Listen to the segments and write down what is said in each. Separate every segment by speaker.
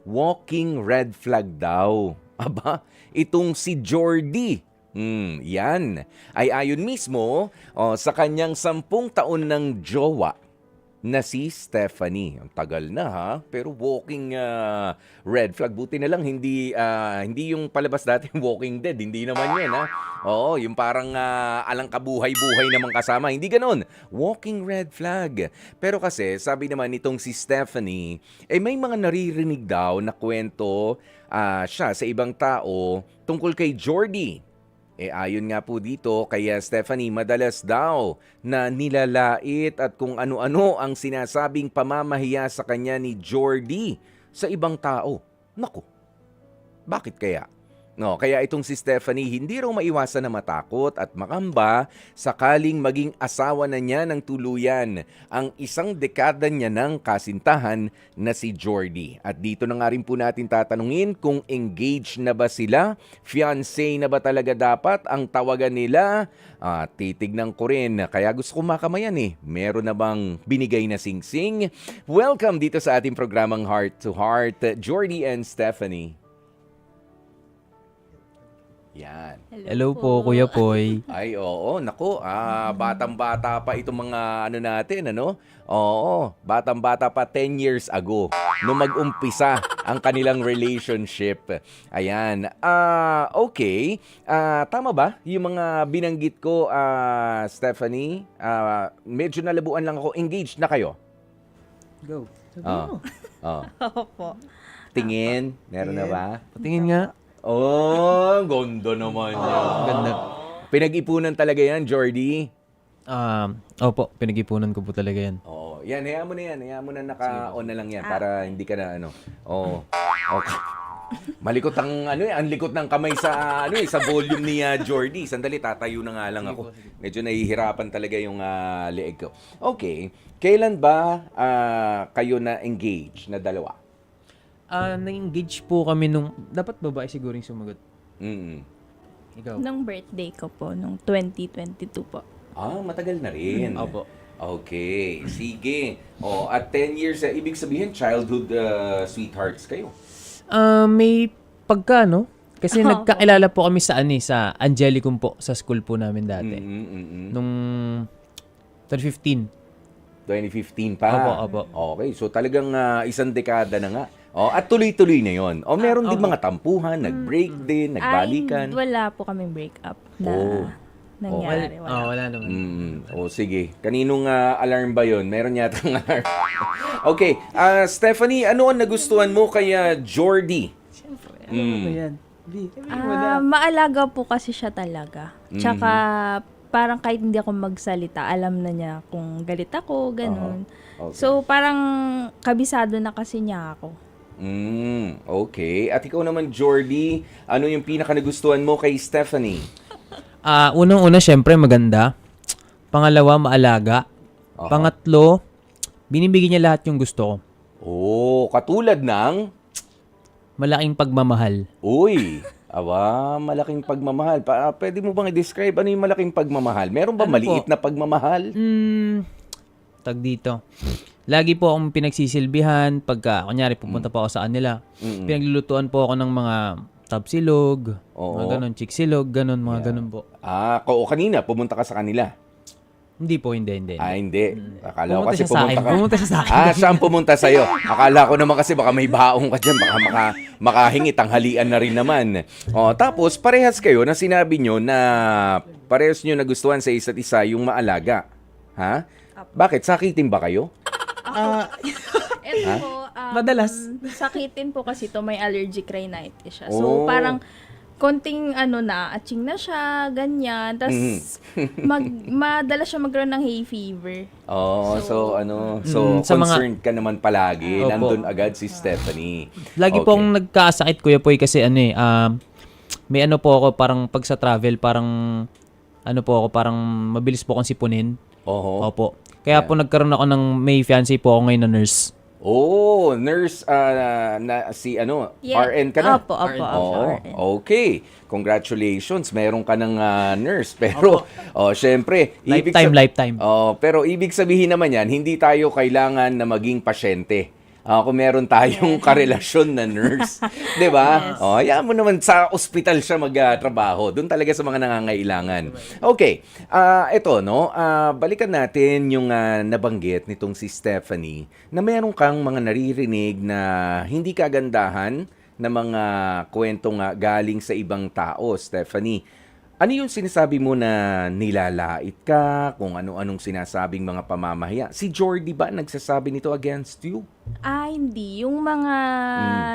Speaker 1: walking red flag daw. Aba, itong si Jordy. Yan. Ay ayon mismo sa kanyang 10 taon ng jowa na si Stephanie. Ang tagal na ha, pero walking red flag. Buti na lang hindi yung palabas dati Walking Dead, hindi naman yun ha. Oo, yung parang alang kabuhay-buhay namang kasama. Hindi ganon. Walking red flag. Pero kasi, sabi naman nitong si Stephanie, may mga naririnig daw na kwento siya sa ibang tao tungkol kay Jordy. Ayon nga po dito, kaya Stephanie, madalas daw na nilalait at kung ano-ano ang sinasabing pamamahiya sa kanya ni Jordy sa ibang tao. Naku, bakit kaya? No, kaya itong si Stephanie hindi raw maiwasan na matakot at makamba sakaling maging asawa na niya ng tuluyan ang 1 dekada niya ng kasintahan na si Jordy. At dito na nga rin po natin tatanungin kung engaged na ba sila, fiancé na ba talaga dapat ang tawagan nila. Titignan ko rin, kaya gusto ko makamayan meron na bang binigay na singsing? Welcome dito sa ating programang Heart to Heart, Jordy and Stephanie. Yan.
Speaker 2: Hello po, Kuya Poy.
Speaker 1: Ay, oo. Naku, batang-bata pa itong mga natin, ano? Oo, batang-bata pa 10 years ago nung mag-umpisa ang kanilang relationship. Ayan. Okay. Tama ba? Yung mga binanggit ko, Stephanie, medyo nalabuan lang ako. Engaged na kayo?
Speaker 3: Go.
Speaker 4: Opo.
Speaker 1: Tingin? Meron na ba?
Speaker 2: Patingin nga.
Speaker 1: Oh, gondo naman niya.
Speaker 2: Ganda.
Speaker 1: Pinag-ipunan talaga yan, Jordy.
Speaker 2: Opo, pinag-ipunan ko po talaga yan.
Speaker 1: Oh, yan, hayaan mo na yan. Hayaan mo na naka-on na lang yan para hindi ka na Oh. Okay. Malikot ang ang likot ng kamay sa sa volume ni Jordy. Sandali, tatayo na nga lang ako. Medyo nahihirapan talaga yung leeg ko. Okay. Kailan ba kayo na engage na dalawa?
Speaker 2: Na-engage po kami nung... Dapat babae siguro yung sumagot. Ikaw?
Speaker 4: Nung birthday ko po, nung 2022 po.
Speaker 1: Matagal na rin.
Speaker 2: Opo.
Speaker 1: Okay, sige. At 10 years, ibig sabihin, childhood sweethearts kayo.
Speaker 2: May pagka, no? Kasi nagkakilala po kami sa sa Angelicum po, sa school po namin dati. Nung 2015.
Speaker 1: 2015 pa.
Speaker 2: Opo.
Speaker 1: Okay, so talagang 1 dekada na nga. At tuloy-tuloy na yon. Meron din mga tampuhan, nag-break din, nagbalikan.
Speaker 4: Ay, wala po kaming breakup na nangyari.
Speaker 2: Wala naman.
Speaker 1: Sige. Kaninong alarm ba yon? Meron yatang alarm. Okay, Stephanie, ano ang nagustuhan mo kay Jordy?
Speaker 3: Ano yan?
Speaker 4: Maalaga po kasi siya talaga. Tsaka parang kahit hindi ako magsalita, alam na niya kung galit ako, ganun.
Speaker 1: Okay.
Speaker 4: So parang kabisado na kasi niya ako.
Speaker 1: Okay. At ikaw naman, Jordy, ano yung pinaka nagustuhan mo kay Stephanie?
Speaker 2: Unang-una, syempre, maganda. Pangalawa, maalaga. Pangatlo, binibigyan niya lahat yung gusto ko.
Speaker 1: Katulad ng...
Speaker 2: Malaking pagmamahal.
Speaker 1: Uy, malaking pagmamahal. Pwede mo bang i-describe ano yung malaking pagmamahal? Meron ba maliit na pagmamahal?
Speaker 2: Tag dito. Lagi po akong pinagsisilbihan pagka, kunyari, pupunta po ako sa kanila. Pinaglulutuan po ako ng mga tabsilog, mga ganun, chiksilog, ganun, mga ganun po.
Speaker 1: Kanina, pumunta ka sa kanila.
Speaker 2: Hindi po, hindi.
Speaker 1: Hindi. Akala ko kasi
Speaker 2: Pumunta siya sa akin.
Speaker 1: Siya ang pumunta sa'yo. Akala ko naman kasi baka may baong ka dyan. Baka makahingi, tanghalian na rin naman. Tapos, parehas kayo na sinabi nyo na parehas nyo nagustuhan sa isa't isa yung maalaga. Ha? Bakit? Sakitin ba kayo?
Speaker 4: Ito po,
Speaker 2: Madalas.
Speaker 4: sakitin po kasi to may allergic rhinitis siya. So parang konting atching na siya, ganyan. Tapos madalas siya magkaroon ng hay fever.
Speaker 1: So
Speaker 2: sa
Speaker 1: concerned ka naman palagi.
Speaker 2: Opo.
Speaker 1: Nandun agad si Stephanie.
Speaker 2: Lagi po akong nagkasakit, Kuya Poy, kasi may po ako, parang pag sa travel, parang parang mabilis po akong sipunin. Opo. Kaya po nagkaroon ako ng may fiancé po ako ngayon na nurse.
Speaker 1: Nurse na si
Speaker 4: Yeah.
Speaker 1: RN ka na?
Speaker 4: Opo, RN.
Speaker 1: Okay. Congratulations. Meron ka ng nurse. Pero, syempre.
Speaker 2: Lifetime.
Speaker 1: Pero ibig sabihin naman yan, hindi tayo kailangan na maging pasyente. Kung meron tayong karelasyon na nurse. 'Di ba?
Speaker 4: Yes.
Speaker 1: Hayaan mo naman sa ospital siya magtrabaho. Doon talaga sa mga nangangailangan. Okay. Ito, no? Balikan natin yung nabanggit nitong si Stephanie na meron kang mga naririnig na hindi kagandahan na mga kwentong galing sa ibang tao, Stephanie. Ano yung sinasabi mo na nilalait ka, kung ano-anong sinasabing mga pamamahiya? Si Jordy ba nagsasabi nito against you?
Speaker 4: Hindi. Yung mga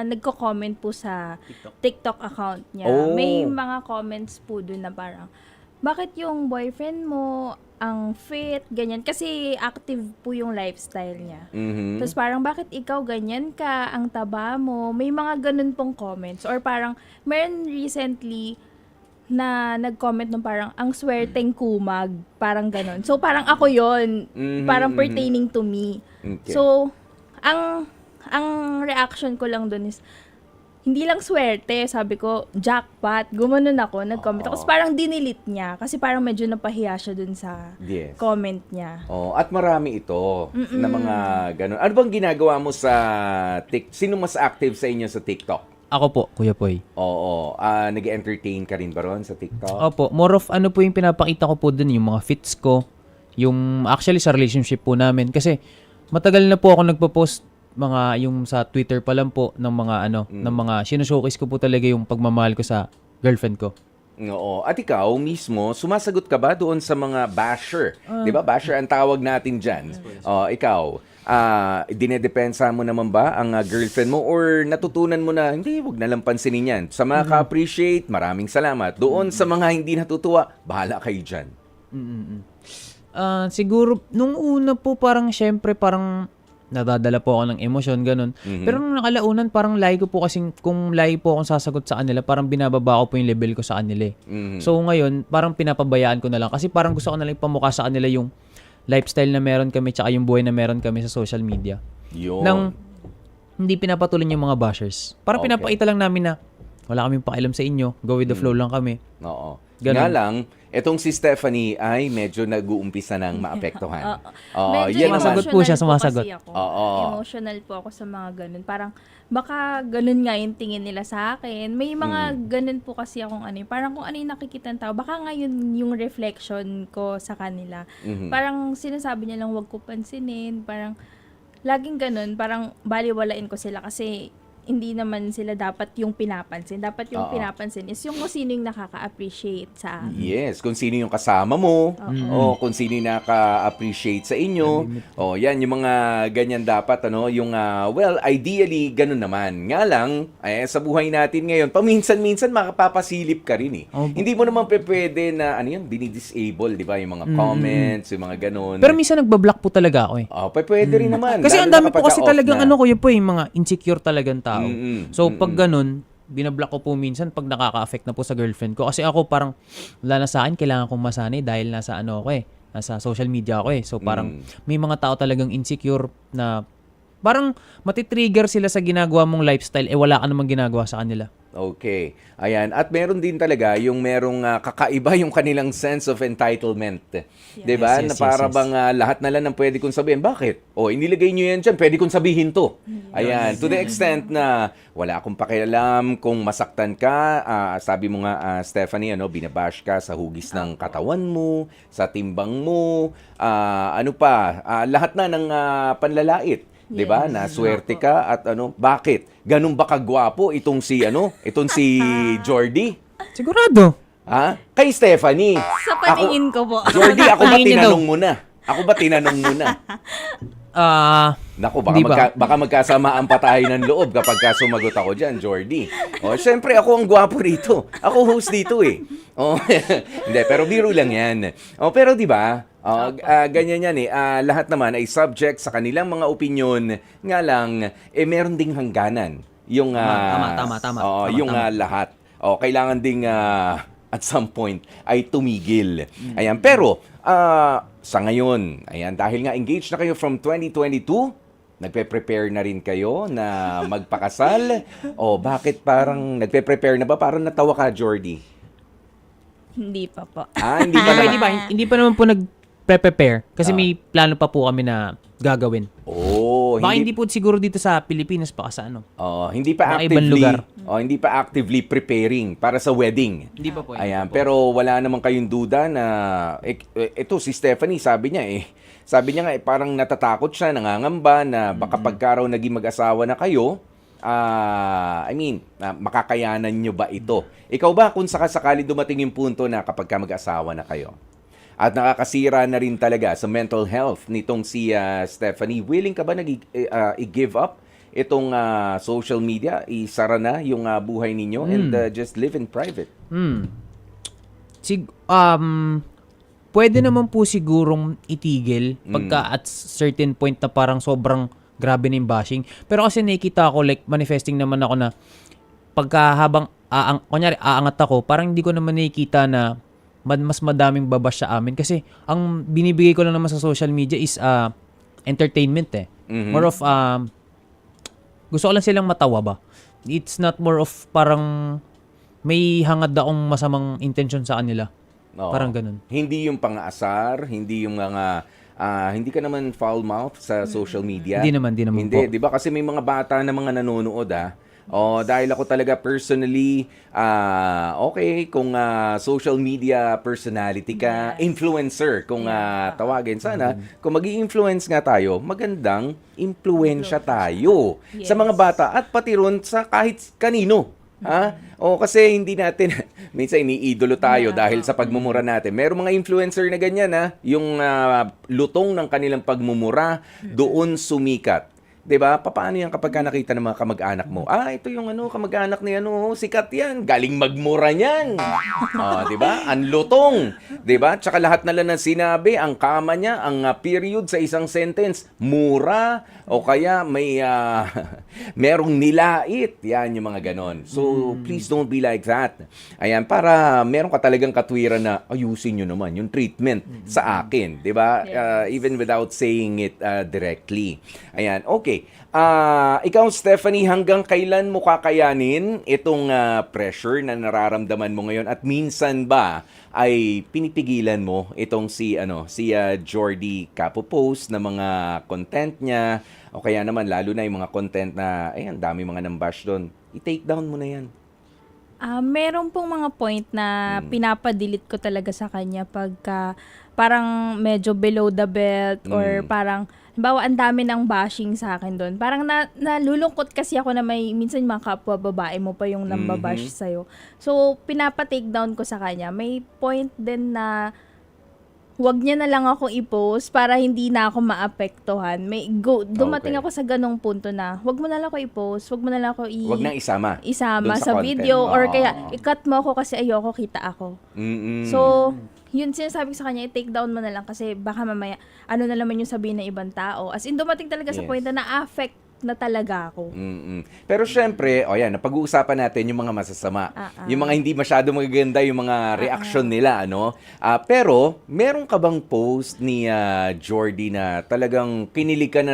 Speaker 4: nagko-comment po sa TikTok account niya,
Speaker 1: Oh.
Speaker 4: may mga comments po dun na parang, bakit yung boyfriend mo ang fit, ganyan? Kasi active po yung lifestyle niya.
Speaker 1: Mhm.
Speaker 4: Tapos parang, bakit ikaw ganyan ka, ang taba mo? May mga ganun pong comments. Or parang, meron recently na nag-comment nung parang, ang swerteng kumag. Parang ganun. So, parang ako yon,
Speaker 1: Mhm,
Speaker 4: parang
Speaker 1: mhm.
Speaker 4: pertaining to me.
Speaker 1: Okay.
Speaker 4: So, ang reaction ko lang dun is, hindi lang swerte, sabi ko, jackpot. Gumanon ako, nag-comment ako. Tapos parang dinilit niya. Kasi parang medyo napahiya siya dun sa
Speaker 1: Yes.
Speaker 4: comment niya.
Speaker 1: At marami ito na mga ganun. Ano bang ginagawa mo sa Sino mas active sa inyo sa TikTok?
Speaker 2: Ako po, Kuya Poy.
Speaker 1: Oo. Nag-entertain ka rin ba ron sa TikTok?
Speaker 2: Opo, more of ano po yung pinapakita ko po dun, yung mga fits ko, yung actually sa relationship po namin. Kasi matagal na po ako nagpo-post mga yung sa Twitter pa lang po ng mga ng mga showcase ko po talaga yung pagmamahal ko sa girlfriend ko.
Speaker 1: Oo. At ikaw mismo, sumasagot ka ba doon sa mga basher? 'Di ba? Basher ang tawag natin diyan. Ikaw, dinedepensa mo naman ba ang girlfriend mo or natutunan mo na hindi, wag na lang pansinin 'yan. Sa mga ka-appreciate, maraming salamat. Doon sa mga hindi natutuwa, bahala kayo diyan.
Speaker 2: Siguro nung una po parang syempre parang nadadala po ako ng emosyon, ganun. Pero nung nakalaunan, parang lagi ko po kasing, kung lagi po akong sasagot sa kanila, parang binababa ko po yung level ko sa kanila eh. So ngayon, parang pinapabayaan ko na lang. Kasi parang gusto ko na lang ipamukha sa kanila yung lifestyle na meron kami tsaka yung buhay na meron kami sa social media.
Speaker 1: Yun.
Speaker 2: Nang hindi pinapatuloy yung mga bashers. Parang
Speaker 1: Okay.
Speaker 2: pinapakita lang namin na wala kaming pakialam sa inyo, go with the flow lang kami.
Speaker 1: Oo.
Speaker 2: Ganun.
Speaker 1: Nga lang, etong si Stephanie ay medyo nag-uumpisa ng maapektuhan.
Speaker 4: Medyo
Speaker 1: yan naman.
Speaker 2: Sumasagot po siya,
Speaker 4: emotional
Speaker 2: sumasagot.
Speaker 4: kasi ako.
Speaker 1: Oo.
Speaker 4: Emotional po ako sa mga ganun. Parang, baka ganun nga yung tingin nila sa akin. May mga ganun po kasi akong parang kung ano yung nakikita ng tao, baka nga yun yung reflection ko sa kanila. Parang sinasabi niya lang, wag ko pansinin. Parang, laging ganun. Parang, baliwalain ko sila kasi hindi naman sila dapat yung pinapansin. Dapat yung pinapansin is yung kung sino yung nakaka-appreciate sa akin.
Speaker 1: Yes, kung sino yung kasama mo, o kung sino yung naka-appreciate sa inyo. Yan, yung mga ganyan dapat, yung, ideally, ganun naman. Nga lang, sa buhay natin ngayon, paminsan-minsan makapapasilip ka rin eh. Hindi mo naman pwede na, dinidisable, di ba? Yung mga comments, yung mga ganun.
Speaker 2: Pero minsan nagbablock po talaga ako eh.
Speaker 1: Pwede rin naman.
Speaker 2: Kasi
Speaker 1: lalo
Speaker 2: ang
Speaker 1: na
Speaker 2: dami po
Speaker 1: kapag
Speaker 2: kasi
Speaker 1: off
Speaker 2: talagang
Speaker 1: na.
Speaker 2: kuya po yung mga insecure talagang tao. So pag
Speaker 1: Mm-mm.
Speaker 2: ganun, binablock ko po minsan pag nakaka-affect na po sa girlfriend ko. Kasi ako parang wala na sa akin, kailangan kong masanay dahil nasa nasa social media ako eh. So parang may mga tao talagang insecure na parang matitrigger sila sa ginagawa mong lifestyle wala ka namang ginagawa sa kanila.
Speaker 1: Okay. Ayan. At meron din talaga yung merong kakaiba yung kanilang sense of entitlement. Diba?
Speaker 2: Yes,
Speaker 1: Na
Speaker 2: yes,
Speaker 1: para
Speaker 2: yes.
Speaker 1: bang lahat na lang ang pwede kong sabihin. Bakit? Inilagay nyo yan dyan. Pwede kong sabihin to. Ayan. To the extent na wala akong pakialam kung masaktan ka. Sabi mo nga, Stephanie, binabash ka sa hugis ng katawan mo, sa timbang mo, lahat na ng panlalait. 'Di ba? Na swerte ka at bakit? Ganun ba kagwapo itong si Jordy?
Speaker 2: Sigurado.
Speaker 1: Ha? Kay Stephanie.
Speaker 4: Sa paningin ko po.
Speaker 1: Jordy, ako ba
Speaker 2: Tingin niya
Speaker 1: tinanong mo na? Naku,
Speaker 2: Di ba?
Speaker 1: baka magkasamaan pa tayo ng loob kapag sumagot ako dyan, Jordy. Siyempre, ako ang gwapo rito. Ako host dito eh. Hindi, pero biro lang yan. Pero di ba, ganyan yan eh. Lahat naman ay subject sa kanilang mga opinion. Nga lang, meron ding hangganan. Yung,
Speaker 2: Tama.
Speaker 1: yung lahat. Kailangan ding at some point ay tumigil. Ayan, pero sa ngayon, ayan, dahil nga engaged na kayo from 2022, nagpe-prepare na rin kayo na magpakasal? Bakit parang nagpe-prepare na ba? Parang natawa ka, Jordy.
Speaker 4: Hindi pa po.
Speaker 1: Hindi pa naman.
Speaker 2: Hindi ba? Hindi pa naman po nag-prepare kasi may plano pa po kami na gagawin. Baka hindi po siguro dito sa Pilipinas, baka sa ano.
Speaker 1: Hindi pa
Speaker 2: Mga ibang
Speaker 1: actively
Speaker 2: lugar.
Speaker 1: hindi pa actively preparing para sa wedding.
Speaker 2: Hindi pa po.
Speaker 1: Ayan, pero wala naman kayong duda na ito si Stephanie sabi niya parang natatakot siya, nangangamba na baka pagka raw naging mag-asawa na kayo, makakayanan nyo ba ito? Ikaw ba kung sakasakali dumating yung punto na kapag ka mag-asawa na kayo at nakakasira na rin talaga sa mental health nitong si Stephanie, willing ka ba i-give up itong social media, isara na yung buhay ninyo and just live in private?
Speaker 2: Pwede naman po sigurong itigil pagka at certain point na parang sobrang grabe na yung bashing. Pero kasi nakikita ako, like, manifesting naman ako na pagka habang kunyari aangat ako, parang hindi ko naman nakikita na mas madaming babash sa amin. Kasi ang binibigay ko lang naman sa social media is entertainment eh. More of, gusto ko lang silang matawa ba? It's not more of parang may hangad akong masamang intention sa kanila.
Speaker 1: Oo.
Speaker 2: Parang ganun.
Speaker 1: Hindi yung pang-aasar, hindi yung mga hindi ka naman foul mouth sa social media.
Speaker 2: Hindi naman po.
Speaker 1: 'Di ba? Kasi may mga bata na mga nanonood dahil ako talaga personally okay kung social media personality ka, influencer kung tawagin sana, kung magi-influence nga tayo, magandang impluwensya tayo sa mga bata at pati ron sa kahit kanino. Kasi hindi natin, minsan iniidolo tayo dahil sa pagmumura natin. Merong mga influencer na ganyan, yung lutong ng kanilang pagmumura, doon sumikat. 'Di ba? Paano yan kapag ka nakita ng mga kamag-anak mo? Ito yung kamag-anak ni sikat yan. Galing magmura niyan. 'Di ba? Ang lutong. 'Di ba? Tsaka lahat na lang ng sinabi, ang kama niya, ang period sa isang sentence, mura o kaya may merong nilait. Yan yung mga ganon. So, please don't be like that. Ayan, para meron ka talagang katwiran na ayusin nyo naman yung treatment sa akin. 'Di ba? Even without saying it directly. Ayan, okay. Ikaw, Stephanie, hanggang kailan mo kakayanin itong pressure na nararamdaman mo ngayon at minsan ba ay pinipigilan mo itong si Jordy Capopost na mga content niya o kaya naman lalo na yung mga content na ang dami mga nambash doon, i-take down mo na yan?
Speaker 4: Meron pong mga point na pinapa-delete ko talaga sa kanya pagka parang medyo below the belt or parang halimbawa, ang dami ng bashing sa akin doon. Parang nalulungkot kasi ako na may minsan mga kapwa babae mo pa yung nambabash sa'yo. So, pinapa-take down ko sa kanya. May point din na huwag niya na lang ako i-post para hindi na ako maapektuhan. Dumating ako sa ganong punto na huwag mo na lang ako i-post, huwag mo na lang ako
Speaker 1: Huwag na isama
Speaker 4: isama
Speaker 1: dun
Speaker 4: sa
Speaker 1: content.
Speaker 4: video or kaya i-cut mo ako kasi ayoko kita ako. So, yun sinasabi ko sa kanya, i-take down mo na lang kasi baka mamaya, ano na naman yung sabihin ng ibang tao. As in, dumating talaga sa point na na-affect na talaga ako.
Speaker 1: Pero syempre, napag-uusapan natin yung mga masasama. Yung mga hindi masyado magaganda, yung mga reaction nila, pero, meron ka bang post ni Jordy na talagang kinilig ka na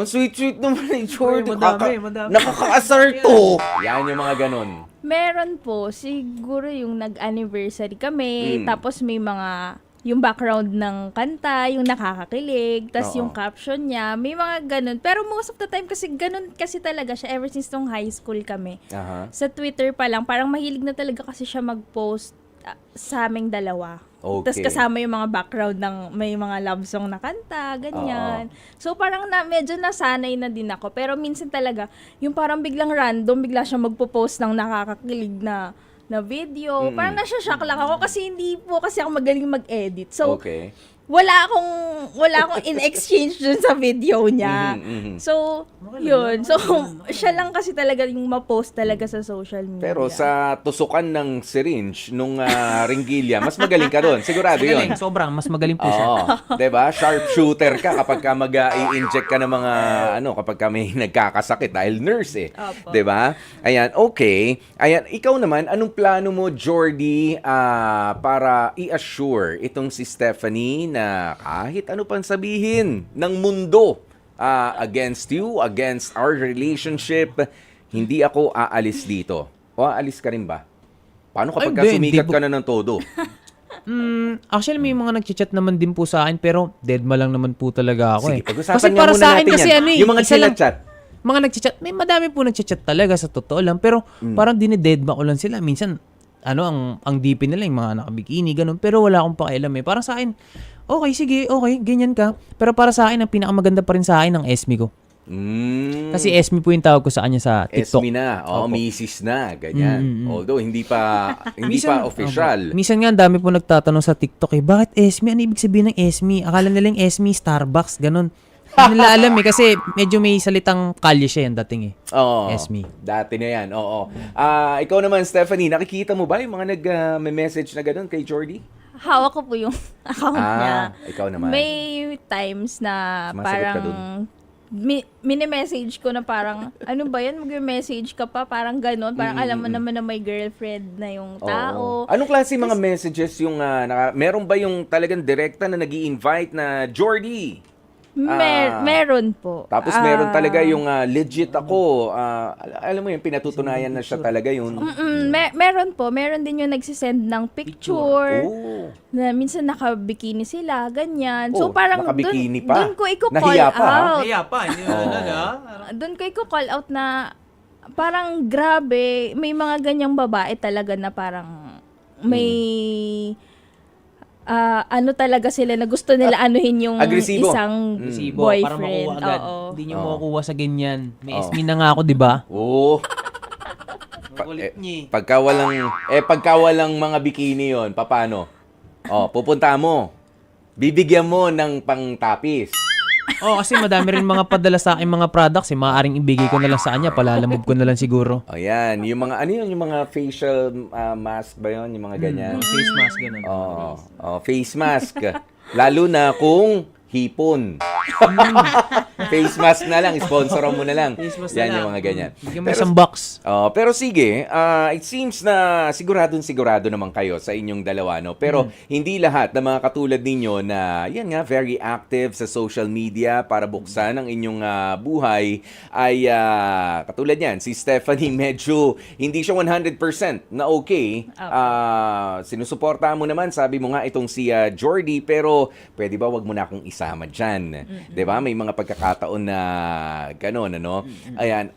Speaker 1: sweet naman ni Jordy.
Speaker 3: Madami.
Speaker 1: Nakakaasar to. Yan yung mga ganon.
Speaker 4: Meron po, siguro yung nag-anniversary kami, tapos may mga, yung background ng kanta, yung nakakakilig, tas yung caption niya, may mga ganun. Pero most of the time kasi ganun kasi talaga siya ever since nung high school kami. Sa Twitter pa lang, parang mahilig na talaga kasi siya mag-post sa aming dalawa.
Speaker 1: Okay.
Speaker 4: Tapos kasama yung mga background ng may mga love song na kanta, ganyan. So parang medyo nasanay na din ako. Pero minsan talaga, yung parang biglang random, bigla siya magpo-post ng nakakakilig na video. Parang nasya-shock lang ako kasi hindi po kasi ako magaling mag-edit. So, wala akong in exchange dun sa video niya. So, yun. So, siya lang kasi talaga yung ma-post talaga sa social media.
Speaker 1: Pero sa tusukan ng syringe nung ringgilya, mas magaling ka doon. Sigurado yun.
Speaker 2: Sobrang, mas magaling po siya.
Speaker 1: Diba? Sharpshooter ka kapag ka mag-i-inject ka ng mga, kapag ka may nagkakasakit dahil nurse
Speaker 4: Opo.
Speaker 1: Diba? Ayan, okay. Ayan, ikaw naman, anong plano mo, Jordy, para i-assure itong si Stephanie na kahit ano pang sabihin ng mundo against you, against our relationship, hindi ako aalis dito. O aalis ka rin ba? Paano kapag
Speaker 2: Ay, hindi
Speaker 1: sumikat
Speaker 2: po.
Speaker 1: ka na ng todo?
Speaker 2: Actually, may mga nagchat-chat naman din po sa akin, pero deadma lang naman po talaga ako
Speaker 1: Sige,
Speaker 2: eh.
Speaker 1: pag-usapan
Speaker 2: Kasi
Speaker 1: nga
Speaker 2: para
Speaker 1: muna
Speaker 2: sa akin
Speaker 1: natin
Speaker 2: kasi
Speaker 1: yan.
Speaker 2: ano eh,
Speaker 1: Yung mga
Speaker 2: isa lang-
Speaker 1: chinachat.
Speaker 2: mga nagchat-chat, may madami po nagchat-chat talaga sa totoo lang, pero parang dinededma ko lang sila. Minsan, ang DP nila yung mga nakabikini, ganun, pero wala akong pakialam eh. Parang sa akin, okay, sige, okay, ganyan ka. Pero para sa akin, ang pinakamaganda pa rin sa akin ang Esme ko. Kasi Esme po yung tawag ko sa kanya sa TikTok.
Speaker 1: Esme na. Mrs. na. Ganyan. Although, hindi pa official.
Speaker 2: Minsan nga, ang dami po nagtatanong sa TikTok eh, bakit Esme? Ano ibig sabihin ng Esme? Akala nilang Esme, Starbucks, ganun. Hindi nila alam eh, kasi medyo may salitang kalye siya yung dating eh.
Speaker 1: Oo.
Speaker 2: Esme.
Speaker 1: Dati na yan. Oo. Ikaw naman, Stephanie, nakikita mo ba yung mga nag-message na gano'n kay Jordy?
Speaker 4: Hawak ko po yung account niya.
Speaker 1: Ikaw naman.
Speaker 4: May times na
Speaker 1: Sumasagot
Speaker 4: parang
Speaker 1: ka dun.
Speaker 4: mini-message ko na parang, ano ba yan? Mag-message ka pa, parang ganon. Parang alam mo naman na may girlfriend na yung tao.
Speaker 1: Anong klase mga messages yung, meron ba yung talagang direkta na nag-i-invite na Jordy?
Speaker 4: Meron po.
Speaker 1: Tapos meron talaga yung legit ako. Alam mo yung pinatutunayan na siya talaga yung...
Speaker 4: Meron po. Meron din yung nagsisend ng picture.
Speaker 1: Oh.
Speaker 4: Na minsan nakabikini sila, ganyan.
Speaker 1: Oh,
Speaker 4: So parang
Speaker 1: nakabikini pa.
Speaker 4: dun ko i-call
Speaker 1: Nahiya pa, ha?
Speaker 4: out.
Speaker 2: Kaya pa, hindi
Speaker 4: Doon ko i-call out na parang grabe, may mga ganyang babae talaga na parang may ano talaga sila na gusto nila anuhin yung
Speaker 1: Agresibo.
Speaker 4: isang
Speaker 2: Para
Speaker 4: boyfriend.
Speaker 2: makuha agad.
Speaker 4: Oo.
Speaker 2: Hindi nyo makukuha sa ganyan. May Esme na nga ako, di ba?
Speaker 1: Oh.
Speaker 2: Kulit niya eh.
Speaker 1: Pagka walang mga bikini yon, paano? Pupunta mo. Bibigyan mo ng pangtapis.
Speaker 2: Kasi madami rin mga padala sa akin mga products eh. Maaaring ibigay ko na lang sa kanya. Palalamove ko na lang siguro.
Speaker 1: Yan. Yung mga, ano yun? Yung mga facial mask ba yun? Yung mga ganyan.
Speaker 2: Face mask, ganun.
Speaker 1: Face mask. Lalo na kung hipon. Face mask na lang. Sponsoran mo na lang.
Speaker 2: Face mask
Speaker 1: Yan
Speaker 2: na
Speaker 1: yung
Speaker 2: lang.
Speaker 1: mga ganyan.
Speaker 2: Bigyan mo isang box.
Speaker 1: Pero sige, it seems na sigurado naman kayo sa inyong dalawa, no? Pero hindi lahat ng mga katulad ninyo na, yan nga, very active sa social media para buksan ang inyong buhay ay katulad yan. Si Stephanie medyo hindi siya 100% na okay. Sinusuportahan mo naman, sabi mo nga itong si Jordy, pero pwede ba wag mo na akong isama dyan? 'Di ba? May mga pagkakataon na gano'n, ano? Ayan.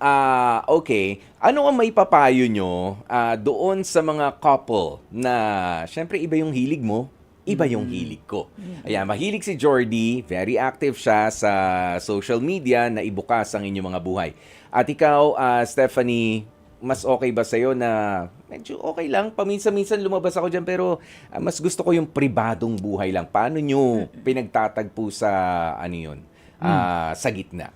Speaker 1: Okay. Ano ang may papayo nyo doon sa mga couple na, syempre, iba yung hilig mo, iba yung hilig ko. Ayan, mahilig si Jordy, very active siya sa social media na ibukas ang inyong mga buhay. At ikaw, Stephanie, mas okay ba sa'yo na medyo okay lang, paminsan-minsan lumabas ako dyan, pero mas gusto ko yung pribadong buhay lang. Paano nyo pinagtatagpo sa, sa gitna?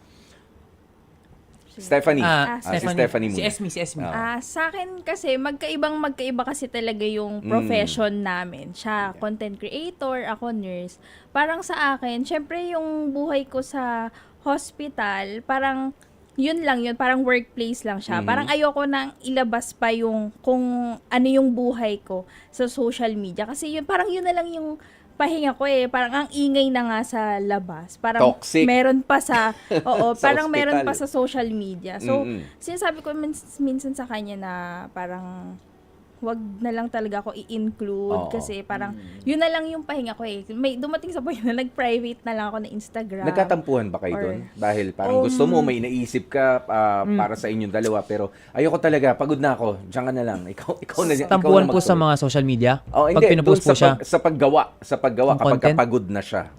Speaker 1: Stephanie. Si Stephanie muna.
Speaker 2: Si Esme.
Speaker 4: Sa akin kasi, magkaiba kasi talaga yung profession namin. Siya, content creator, ako nurse. Parang sa akin, syempre yung buhay ko sa hospital, parang yun lang yun, parang workplace lang siya. Parang ayoko nang ilabas pa yung kung ano yung buhay ko sa social media. Kasi yun, parang yun na lang yung pahinga ko eh. Parang ang ingay na nga sa labas. Parang
Speaker 1: Toxic.
Speaker 4: meron pa sa,
Speaker 1: Sa
Speaker 4: parang meron
Speaker 1: ospital.
Speaker 4: pa sa social media. So, sinasabi ko minsan sa kanya na parang wag na lang talaga ako i-include kasi parang yun na lang yung pahinga ko eh. May dumating sa point na nag-private na lang ako na Instagram.
Speaker 1: Nagkatampuhan ba kayo doon? Dahil parang gusto mo, may naisip ka para sa inyong dalawa, pero ayoko talaga, pagod na ako, diyan ka na lang. Ikaw na
Speaker 2: Tampuhan
Speaker 1: na
Speaker 2: po sa
Speaker 1: magtuloy.
Speaker 2: mga social media?
Speaker 1: Hindi,
Speaker 2: Pag pinupost
Speaker 1: doon
Speaker 2: po siya?
Speaker 1: sa paggawa
Speaker 2: Ng
Speaker 1: kapag
Speaker 2: content?
Speaker 1: pagod na siya.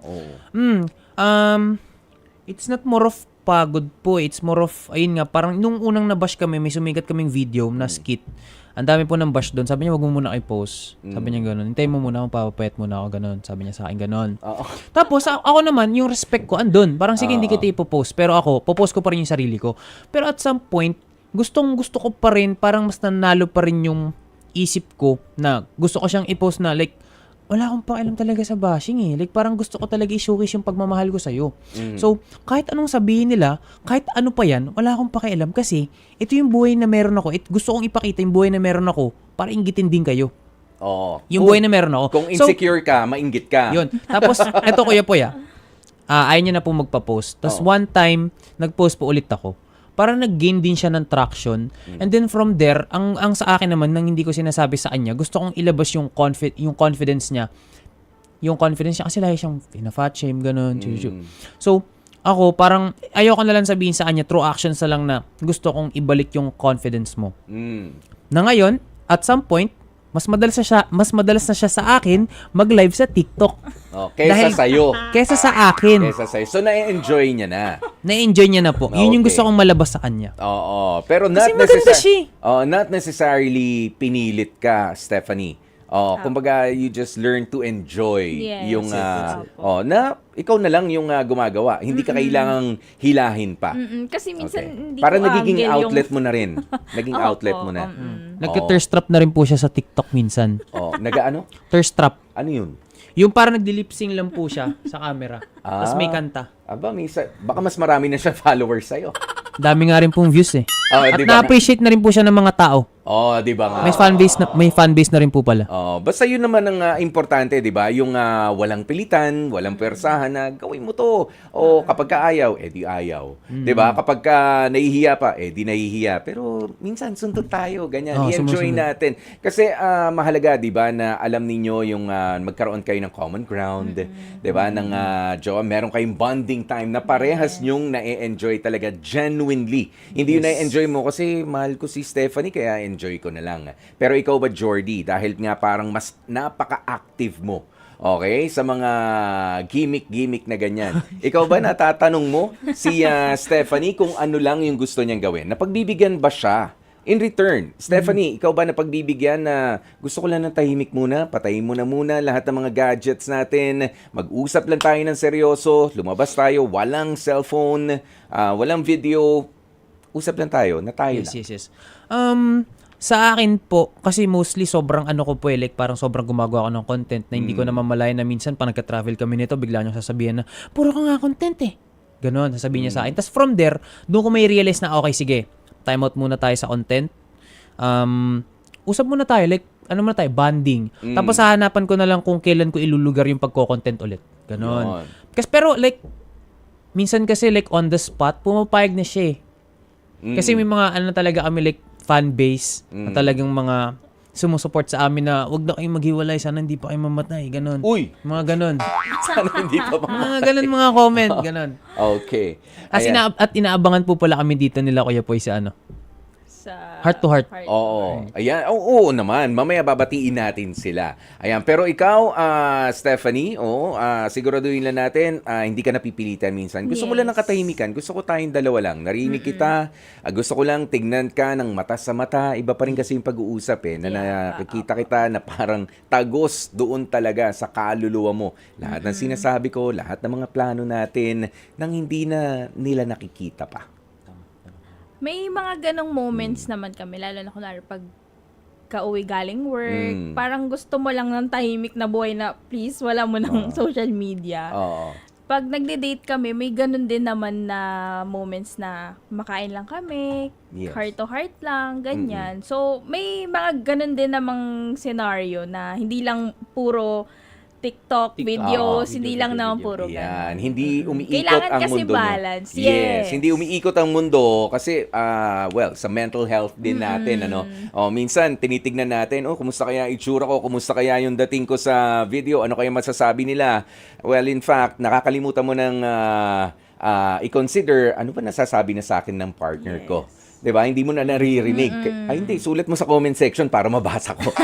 Speaker 2: It's not more of pagod po. It's more of, ayun nga, parang nung unang nabash kami, may sumigat kaming video na skit. Ang dami po ng bash doon. Sabi niya, wag mo muna i-post. Sabi niya gano'n. Hintayin mo muna akong papapayat muna ako gano'n. Sabi niya sa akin gano'n. Tapos, ako naman, yung respect ko, andun. Parang sige, hindi kita ipopost. Pero ako, popost ko pa rin yung sarili ko. Pero at some point, gusto ko pa rin, parang mas nanalo pa rin yung isip ko na gusto ko siyang i-post na like, wala akong pakialam talaga sa bashing eh. Like, parang gusto ko talaga i-showcase yung pagmamahal ko sa'yo. So, kahit anong sabihin nila, kahit ano pa yan, wala akong pakialam kasi ito yung buhay na meron ako. Gusto kong ipakita yung buhay na meron ako para inggitin din kayo. Yung buhay na meron ako.
Speaker 1: Kung insecure ka, mainggit ka.
Speaker 2: Yun. Tapos, eto Kuya Poy ayaw niya na po magpa-post. Tapos one time, nag-post po ulit ako. parang nag-gain din siya ng traction. And then from there, ang sa akin naman, nang hindi ko sinasabi sa kanya, gusto kong ilabas yung confidence niya. Yung confidence niya, kasi lagi siyang fat shame, ganun. So, ako, parang, ayoko na lang sabihin sa kanya, through actions na lang na gusto kong ibalik yung confidence mo. Na ngayon, at some point, mas madalas na siya sa akin mag-live sa TikTok.
Speaker 1: Kesa sa'yo.
Speaker 2: Kesa sa akin.
Speaker 1: Kesa sa'yo. So, na-enjoy niya na.
Speaker 2: Na-enjoy niya na po. Yun yung
Speaker 1: Okay.
Speaker 2: gusto kong malabas sa kanya.
Speaker 1: Oo. Pero
Speaker 2: Kasi maganda siya.
Speaker 1: not necessarily pinilit ka, Stephanie. Kumbaga, you just learn to enjoy
Speaker 4: Yes.
Speaker 1: yung
Speaker 4: Opo.
Speaker 1: na ikaw na lang yung gumagawa. Hindi ka kailangang hilahin pa.
Speaker 4: Kasi minsan
Speaker 1: Okay.
Speaker 4: hindi
Speaker 1: Para
Speaker 4: ko
Speaker 1: nagiging
Speaker 4: angle
Speaker 1: outlet
Speaker 4: yung...
Speaker 1: mo na rin. Naging outlet mo na.
Speaker 2: Nagka-thirst trap na rin po siya sa TikTok minsan.
Speaker 1: Nag-ano?
Speaker 2: Thirst trap.
Speaker 1: Ano yun?
Speaker 2: Yung parang nagdi-lip-sync lang po siya sa camera. Tapos may kanta.
Speaker 1: Aba, baka mas marami na siya followers sa'yo.
Speaker 2: Dami nga rin pong views eh. At
Speaker 1: di ba?
Speaker 2: na-appreciate na rin po siya ng mga tao.
Speaker 1: Di ba nga?
Speaker 2: May fanbase na rin po pala.
Speaker 1: Basta yun naman ang importante, 'di ba? Yung walang pilitan, walang persahan na gawin mo 'to. O kapag ka ayaw, di ayaw. 'Di ba? Kapag ka nahihiya pa, di nahihiya. Pero minsan sundot tayo, ganyan. I-enjoy
Speaker 2: sumusunod.
Speaker 1: natin. Kasi mahalaga, 'di ba, na alam ninyo yung magkaroon kayo ng common ground, 'di ba? Ng jowa, meron kayong bonding time na parehas nyong na-enjoy talaga genuinely. Hindi yun na-enjoy mo kasi mahal ko si Stephanie kaya enjoy ko na lang. Pero ikaw ba, Jordy, dahil nga parang mas napaka-active mo, okay, sa mga gimmick na ganyan. Ikaw ba natatanong mo si Stephanie kung ano lang yung gusto niyang gawin? Napagbibigyan ba siya in return? Stephanie, ikaw ba napagbibigyan na gusto ko lang ng tahimik muna, patayin mo na muna lahat ng mga gadgets natin, mag-usap lang tayo ng seryoso, lumabas tayo, walang cellphone, walang video, usap lang tayo, na tayo lang.
Speaker 2: Yes. Sa akin po, kasi mostly sobrang ano ko po like parang sobrang gumagawa ako ng content na hindi ko na mamalayan na minsan pa nagka-travel kami nito, bigla niyong sasabihin na, puro ka nga content eh. Ganon, sasabihin niya sa akin. Tapos from there, doon ko may realize na okay, sige, time out muna tayo sa content. Usap muna tayo, like, ano muna tayo, bonding. Tapos hahanapan ko na lang kung kailan ko ilulugar yung pagko-content ulit. Ganon. Kasi pero like, minsan kasi like on the spot, pumapayag na siya eh. Kasi may mga ano talaga kami like fan base na talagang mga sumusuport sa amin na wag na kayong maghiwalay, sana hindi pa kayo mamatay, ganon.
Speaker 1: Uy!
Speaker 2: Mga ganon.
Speaker 1: Sana hindi pa
Speaker 2: Mga ganon mga comment, ganon.
Speaker 1: Okay.
Speaker 2: As at inaabangan po pala kami dito nila Kuya Poy sa ano.
Speaker 4: Sa
Speaker 2: Heart to heart.
Speaker 1: Oo. Ayan. Oo naman. Mamaya babatiin natin sila. Ayan. Pero ikaw, Stephanie, siguraduhin lang natin, hindi ka napipilitan minsan. Gusto mo lang ng katahimikan. Gusto ko tayong dalawa lang. Narinig kita. Gusto ko lang tignan ka ng mata sa mata. Iba pa rin kasi yung pag-uusap eh. Na nakikita kita na parang tagos doon talaga sa kaluluwa mo. Lahat ng sinasabi ko, lahat ng mga plano natin, nang hindi na nila nakikita pa.
Speaker 4: May mga ganong moments naman kami, lalo na kunwari pag kauwi galing work, parang gusto mo lang ng tahimik na buhay na please, wala mo ng social media.
Speaker 1: Oo.
Speaker 4: Pag nagde-date kami, may ganun din naman na moments na makain lang kami,
Speaker 1: Yes.
Speaker 4: heart to heart lang, ganyan. So, may mga ganun din namang scenario na hindi lang puro TikTok videos, hindi lang naman puro ganun.
Speaker 1: Yan, hindi umiikot
Speaker 4: Kailangan
Speaker 1: ang
Speaker 4: kasi
Speaker 1: mundo
Speaker 4: balance.
Speaker 1: nyo. Yes, hindi umiikot ang mundo kasi sa mental health din natin minsan tinitignan natin, kumusta kaya itsura ko, kumusta kaya yung dating ko sa video, ano kaya masasabi nila? Well, in fact, nakakalimutan mo nang i-consider ano ba nasasabi na sa akin ng partner ko. 'Di ba? Hindi mo na naririnig. Ay hindi, sulat mo sa comment section para mabasa ko.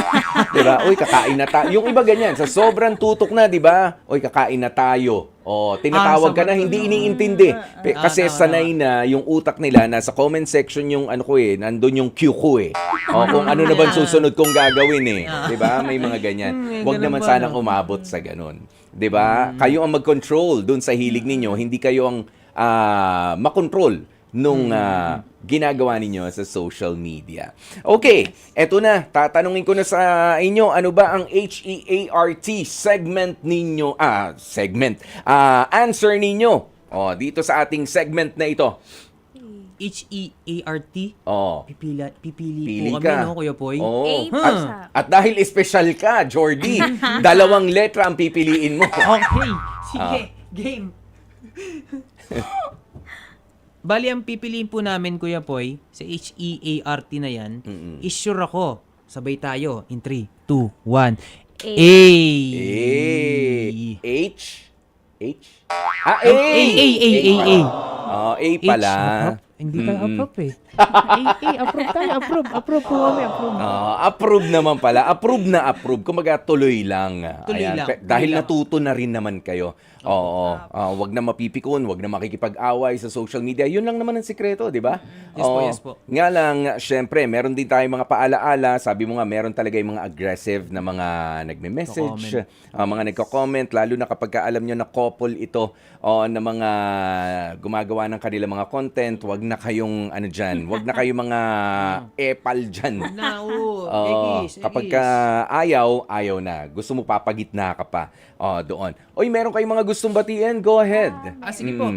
Speaker 1: 'Di ba? Uy, kakain na tayo. Yung iba ganyan, sa sobrang tutok na, 'di ba? Uy, kakain na tayo. Tinatawag ka na, hindi iniintindi. Kasi sanay na yung utak nila na sa comment section yung ano ko nandun yung cue ko kung ano na ba susunod kong gagawin 'di ba? May mga ganyan. Huwag naman sanang umabot sa ganun. 'Di ba? Kayo ang mag-control dun sa hilig ninyo, hindi kayo ang makontrol nung ginagawa ninyo sa social media. Okay, eto na. Tatanungin ko na sa inyo, ano ba ang HEART segment ninyo? Answer ninyo. Dito sa ating segment na ito.
Speaker 2: HEART?
Speaker 1: Pili
Speaker 2: Pipili po
Speaker 1: ka.
Speaker 2: kami, no, Kuya Poy?
Speaker 1: At dahil special ka, Jordy, 2 letra ang pipiliin mo.
Speaker 2: Okay, sige, game. Bali, ang pipiliin po namin, Kuya Poy, sa HEART na yan, is sure ako. Sabay tayo. In 3, 2, 1. A.
Speaker 1: H? A.
Speaker 2: A.
Speaker 1: A pala.
Speaker 3: Hindi tayo approve eh. Approve tayo. Approve po kami.
Speaker 1: Approve naman pala. Approve. Kumbaga, tuloy lang.
Speaker 2: Tuloy lang.
Speaker 1: Dahil
Speaker 2: Tuloy lang.
Speaker 1: natuto na rin naman kayo. Oo. Wag na mapipikon, wag na makikipag-away sa social media. Yun lang naman ang sikreto, di ba?
Speaker 2: Yes po.
Speaker 1: Nga lang, syempre, meron din tayong mga paalaala. Sabi mo nga, meron talaga yung mga aggressive na mga nagme-message, mga nagko-comment, lalo na kapag alam nyo na couple ito na mga gumagawa ng kanilang mga content, wag na kayong ano dyan, wag na kayong mga epal dyan. Kapag ayaw na. Gusto mo papagitna ka pa doon. Oy, meron kayong mga gustong batiin? Go ahead.
Speaker 2: Sige po.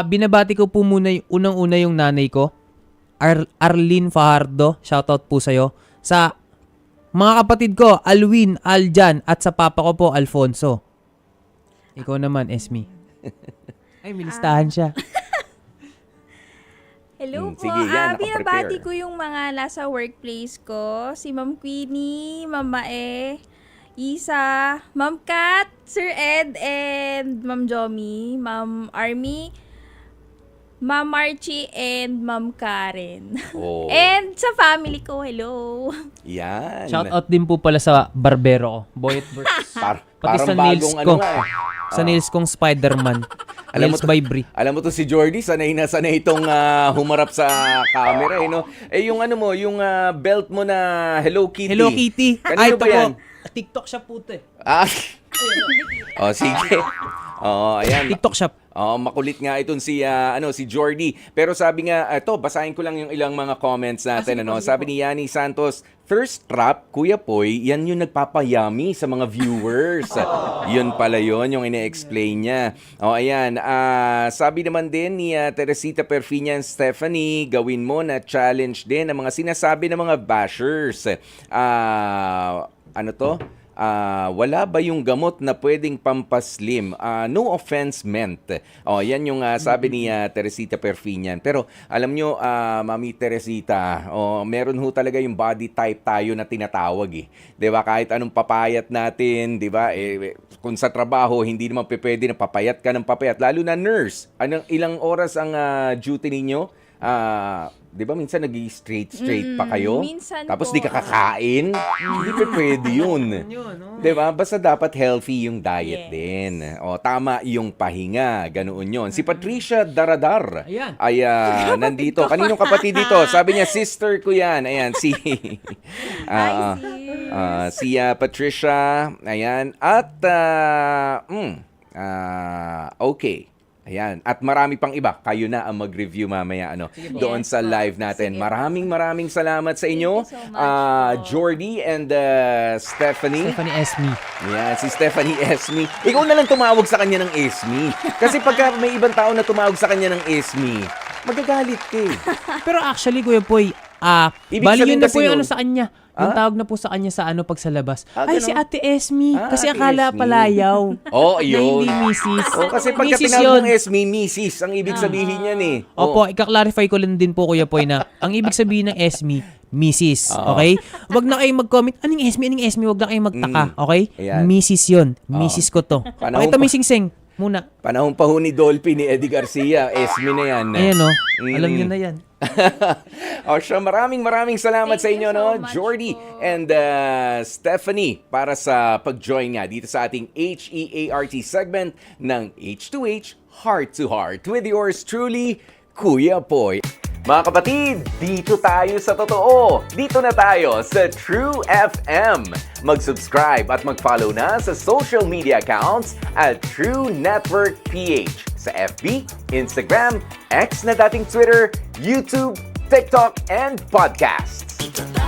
Speaker 2: Binabati ko po muna unang-una yung nanay ko. Arlene Fajardo. Shoutout po sa'yo. Sa mga kapatid ko, Alwin, Aljan, at sa papa ko po, Alfonso. Ikaw naman, Esme. Ay, may listahan siya.
Speaker 4: Hello po.
Speaker 1: Sige, yan,
Speaker 4: Binabati
Speaker 1: nakaprepare.
Speaker 4: ko yung mga nasa workplace ko. Si Ma'am Queenie, Ma'am Mae, Isa, Ma'am Kat, Sir Ed, and Ma'am Jomi, Ma'am Army, Ma'am Archie, and Ma'am Karen.
Speaker 1: Oh.
Speaker 4: And sa family ko, hello.
Speaker 1: Yan.
Speaker 2: Shoutout din po pala sa barbero ko, Boyet Burks. Pati
Speaker 1: Parang
Speaker 2: sa nails
Speaker 1: bagong
Speaker 2: ko.
Speaker 1: ano nga eh.
Speaker 2: Sa nails kong Spider-Man.
Speaker 1: Alam mo
Speaker 2: Nails by Brie.
Speaker 1: Alam mo to si Jordy, sanay na sanay itong humarap sa camera, eh, no? Eh, yung ano mo, yung belt mo na Hello Kitty.
Speaker 2: Hello Kitty.
Speaker 1: Kanino
Speaker 2: Ito
Speaker 1: ba yan?
Speaker 2: po. TikTok shop po ito eh.
Speaker 1: Sige. Ayan.
Speaker 2: TikTok shop.
Speaker 1: Makulit nga itong si Jordy. Pero sabi nga, basahin ko lang yung ilang mga comments natin. Sabi ni Yanni Santos, thirst trap, Kuya Poy, yan yung nagpapayami sa mga viewers. Yun pala yun, yung ine-explain niya. Ayan. Sabi naman din ni Teresita Perfinian Stephanie, gawin mo na challenge din ang mga sinasabi ng mga bashers. Wala ba yung gamot na pwedeng pampaslim? No offense meant. Yan yung sabi ni Teresita Perfinian. Pero alam nyo, Mami Teresita, meron ho talaga yung body type tayo na tinatawag eh. 'Di ba? Kahit anong papayat natin, 'di ba? Kung sa trabaho, hindi naman pwede na papayat ka ng papayat. Lalo na nurse. Ilang oras ang duty ninyo? 'Di ba minsan nag-straight pa kayo?
Speaker 4: Minsan
Speaker 1: Tapos
Speaker 4: po,
Speaker 1: di ka kakain? Hindi pa pwede yun. 'Di ba? Basta dapat healthy yung diet din. Tama yung pahinga, ganoon yun. Si Patricia Daradar
Speaker 2: Ayan.
Speaker 1: ay nandito. Kaninong kapatid dito? Sabi niya, sister ko yan. Ayan, si Patricia. Ayan. At okay. Ayan. At marami pang iba. Kayo na ang mag-review mamaya doon
Speaker 4: Yes,
Speaker 1: sa
Speaker 4: po.
Speaker 1: live natin.
Speaker 4: Sige.
Speaker 1: Maraming salamat sa inyo.
Speaker 4: Thank you so much po.
Speaker 1: Jordy and Stephanie.
Speaker 2: Stephanie Esme.
Speaker 1: Yan, si Stephanie Esme. Ikaw na lang tumawag sa kanya ng Esme. Kasi pagka may ibang tao na tumawag sa kanya ng Esme, magagalit ka eh.
Speaker 2: Pero actually, Kuya Poy,
Speaker 1: Ibig
Speaker 2: bali
Speaker 1: sabihin
Speaker 2: yun na
Speaker 1: kasi
Speaker 2: po yung
Speaker 1: nun-
Speaker 2: ano sa kanya. Yung tawag na po sa kanya sa pag sa labas. Ay,
Speaker 1: ganun?
Speaker 2: si Ate Esme. Kasi
Speaker 1: Ate
Speaker 2: akala
Speaker 1: Esme.
Speaker 2: palayaw.
Speaker 1: Oh,
Speaker 2: Na
Speaker 1: yun.
Speaker 2: hindi misis.
Speaker 1: Kasi pagka
Speaker 2: Misis
Speaker 1: tinawag
Speaker 2: yun.
Speaker 1: mong Esme, Mrs. Ang ibig sabihin yan eh.
Speaker 2: Opo, ika-clarify ko lang din po, Kuya Poy, na ang ibig sabihin ng Esme, Mrs. Okay? Wag na kayong mag-comment, anong Esme? Wag na kayong magtaka. Okay?
Speaker 1: Ayan.
Speaker 2: Mrs. yun. Mrs. ko to.
Speaker 1: Panahon
Speaker 2: Pakita mo
Speaker 1: pa-
Speaker 2: yung sing-sing muna.
Speaker 1: Panahon pa ho ni Dolphy, ni Eddie Garcia, Esme na yan.
Speaker 2: Ayan o. Alam niyo na yan.
Speaker 1: Siya, maraming salamat
Speaker 4: Thank
Speaker 1: sa inyo,
Speaker 4: you so much
Speaker 1: Jordy
Speaker 4: po.
Speaker 1: and Stephanie, para sa pag-join nga dito sa ating HEART segment ng H2H, Heart to Heart, with yours truly, Kuya Poy. Mga kapatid, dito tayo sa totoo. Dito na tayo sa True FM. Mag-subscribe at mag-follow na sa social media accounts at True Network PH sa FB, Instagram, X na dating Twitter, YouTube, TikTok, and podcasts.